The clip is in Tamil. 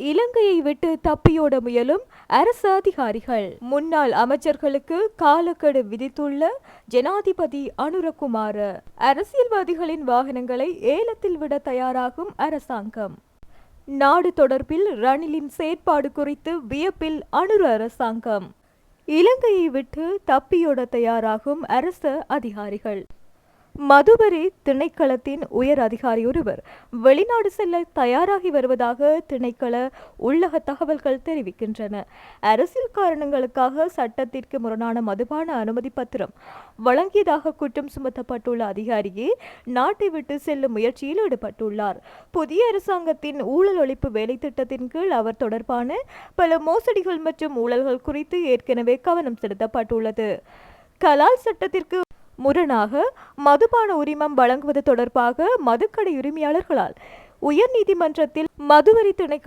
இலங்கையை விட்டு தப்பியோட முயலும் அரசு அதிகாரிகள். முன்னாள் அமைச்சர்களுக்கு காலக்கெடு விதித்துள்ள ஜனாதிபதி அனுரகுமார. அரசியல்வாதிகளின் வாகனங்களை ஏலத்தில் விட தயாராகும் அரசாங்கம். நாடு தொடர்பில் ரணிலின் செயற்பாடு குறித்து வியப்பில் அனுர அரசாங்கம். இலங்கையை விட்டு தப்பியோட தயாராகும் அரசு அதிகாரிகள். மதுவரி திணைக்களத்தின் உயர் அதிகாரி ஒருவர் வெளிநாடு செல்ல தயாராகி வருவதாக திணைக்கள உள்ளக தகவல்கள் தெரிவிக்கின்றன. அரசியல் காரணங்களுக்காக சட்டத்திற்கு முரணான மதுபான அனுமதி பத்திரம் வழங்கியதாக குற்றம் சுமத்தப்பட்டுள்ள அதிகாரியே நாட்டை விட்டு செல்லும் முயற்சியில் ஈடுபட்டுள்ளார். புதிய அரசாங்கத்தின் ஊழல் ஒழிப்பு வேலை திட்டத்தின் கீழ் அவர் தொடர்பான பல மோசடிகள் மற்றும் ஊழல்கள் குறித்து ஏற்கனவே கவனம் செலுத்தப்பட்டுள்ளது. கலால் சட்டத்திற்கு முரணாக மதுபான உரிமம் வழங்குவது தொடர்பாக மதுக்கடை உரிமையாளர்களால் உயர்நீதிமன்றத்தில் மதுவரி திணைக்கள